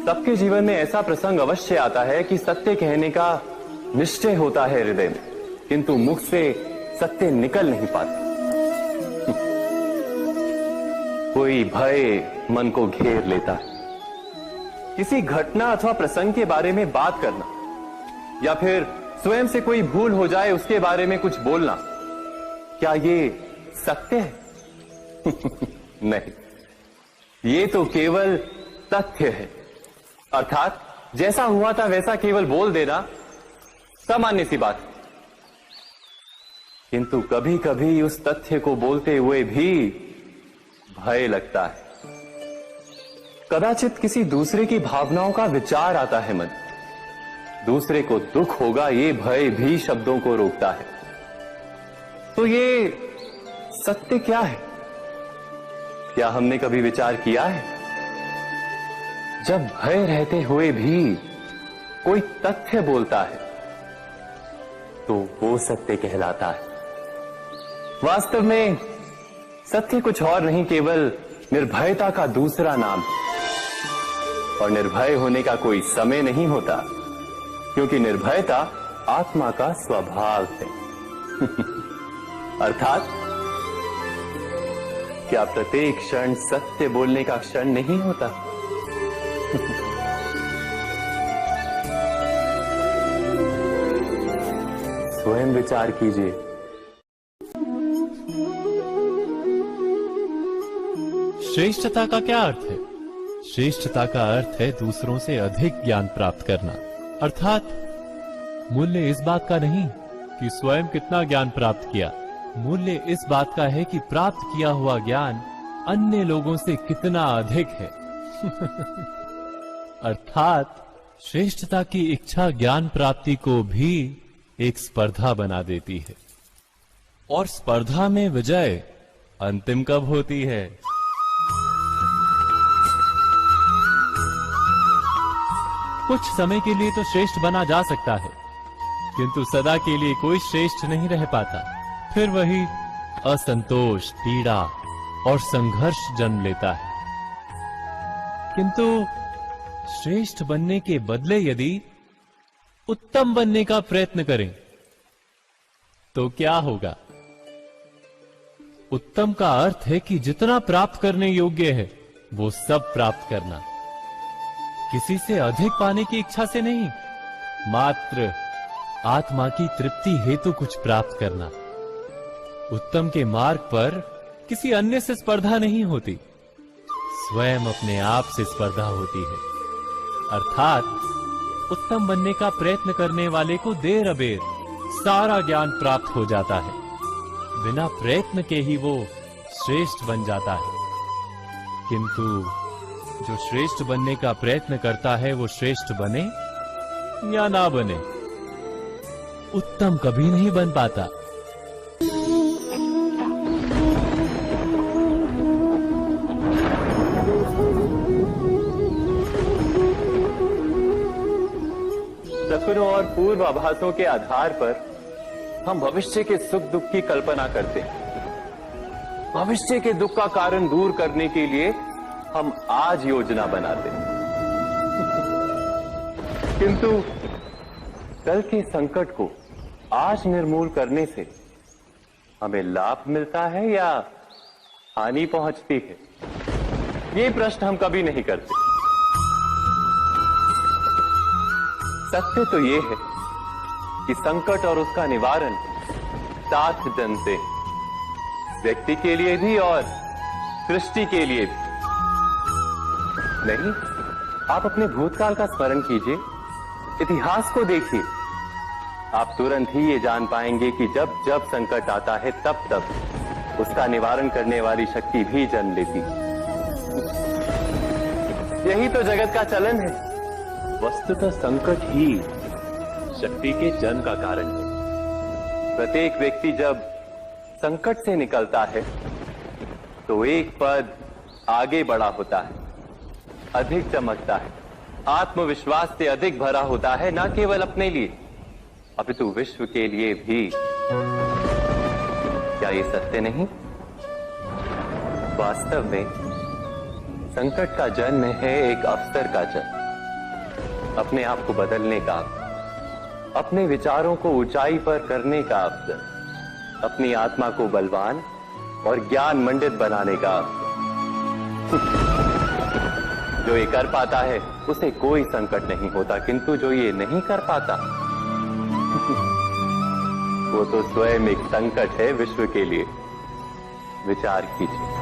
सबके जीवन में ऐसा प्रसंग अवश्य आता है कि सत्य कहने का निश्चय होता है हृदय में, किंतु मुख से सत्य निकल नहीं पाता। कोई भय मन को घेर लेता है। किसी घटना अथवा प्रसंग के बारे में बात करना या फिर स्वयं से कोई भूल हो जाए उसके बारे में कुछ बोलना, क्या ये सत्य है? नहीं, ये तो केवल तथ्य है। अर्थात जैसा हुआ था वैसा केवल बोल देना सामान्य सी बात है। किंतु कभी कभी उस तथ्य को बोलते हुए भी भय लगता है। कदाचित किसी दूसरे की भावनाओं का विचार आता है मन, दूसरे को दुख होगा ये भय भी शब्दों को रोकता है। तो ये सत्य क्या है? क्या हमने कभी विचार किया है? जब भय रहते हुए भी कोई तथ्य बोलता है तो वो सत्य कहलाता है। वास्तव में सत्य कुछ और नहीं, केवल निर्भयता का दूसरा नाम है। और निर्भय होने का कोई समय नहीं होता, क्योंकि निर्भयता आत्मा का स्वभाव है। अर्थात क्या प्रत्येक क्षण सत्य बोलने का क्षण नहीं होता? स्वयं विचार कीजिए। श्रेष्ठता का क्या अर्थ है? श्रेष्ठता का अर्थ है दूसरों से अधिक ज्ञान प्राप्त करना। अर्थात मूल्य इस बात का नहीं कि स्वयं कितना ज्ञान प्राप्त किया, मूल्य इस बात का है कि प्राप्त किया हुआ ज्ञान अन्य लोगों से कितना अधिक है। अर्थात श्रेष्ठता की इच्छा ज्ञान प्राप्ति को भी एक स्पर्धा बना देती है। और स्पर्धा में विजय अंतिम कब होती है? कुछ समय के लिए तो श्रेष्ठ बना जा सकता है, किंतु सदा के लिए कोई श्रेष्ठ नहीं रह पाता। फिर वही असंतोष, पीड़ा और संघर्ष जन्म लेता है। किंतु श्रेष्ठ बनने के बदले यदि उत्तम बनने का प्रयत्न करें तो क्या होगा? उत्तम का अर्थ है कि जितना प्राप्त करने योग्य है वो सब प्राप्त करना, किसी से अधिक पाने की इच्छा से नहीं, मात्र आत्मा की तृप्ति हेतु कुछ प्राप्त करना। उत्तम के मार्ग पर किसी अन्य से स्पर्धा नहीं होती, स्वयं अपने आप से स्पर्धा होती है। अर्थात उत्तम बनने का प्रयत्न करने वाले को देर अबेर सारा ज्ञान प्राप्त हो जाता है, बिना प्रयत्न के ही वो श्रेष्ठ बन जाता है। किंतु जो श्रेष्ठ बनने का प्रयत्न करता है वो श्रेष्ठ बने या ना बने, उत्तम कभी नहीं बन पाता। सपनों और पूर्व आभासों के आधार पर हम भविष्य के सुख दुख की कल्पना करते हैं। भविष्य के दुख का कारण दूर करने के लिए हम आज योजना बनाते हैं। किंतु कल के संकट को आज निर्मूल करने से हमें लाभ मिलता है या हानि पहुंचती है? ये प्रश्न हम कभी नहीं करते। सत्य तो ये है कि संकट और उसका निवारण साथ जन से, व्यक्ति के लिए भी और सृष्टि के लिए भी। नहीं, आप अपने भूतकाल का स्मरण कीजिए, इतिहास को देखिए, आप तुरंत ही ये जान पाएंगे कि जब जब संकट आता है तब तब उसका निवारण करने वाली शक्ति भी जन्म लेती है। यही तो जगत का चलन है। वस्तुतः संकट ही शक्ति के जन्म का कारण है। प्रत्येक व्यक्ति जब संकट से निकलता है तो एक पद आगे बढ़ा होता है, अधिक चमकता है, आत्मविश्वास से अधिक भरा होता है, न केवल अपने लिए अपितु विश्व के लिए भी। क्या ये सत्य नहीं? वास्तव में संकट का जन्म है एक अवसर का जन्म। अपने आप को बदलने का, अपने विचारों को ऊंचाई पर करने का अवसर, अपनी आत्मा को बलवान और ज्ञान मंडित बनाने का अवसर। जो ये कर पाता है उसे कोई संकट नहीं होता, किंतु जो ये नहीं कर पाता वो तो स्वयं एक संकट है विश्व के लिए। विचार कीजिए।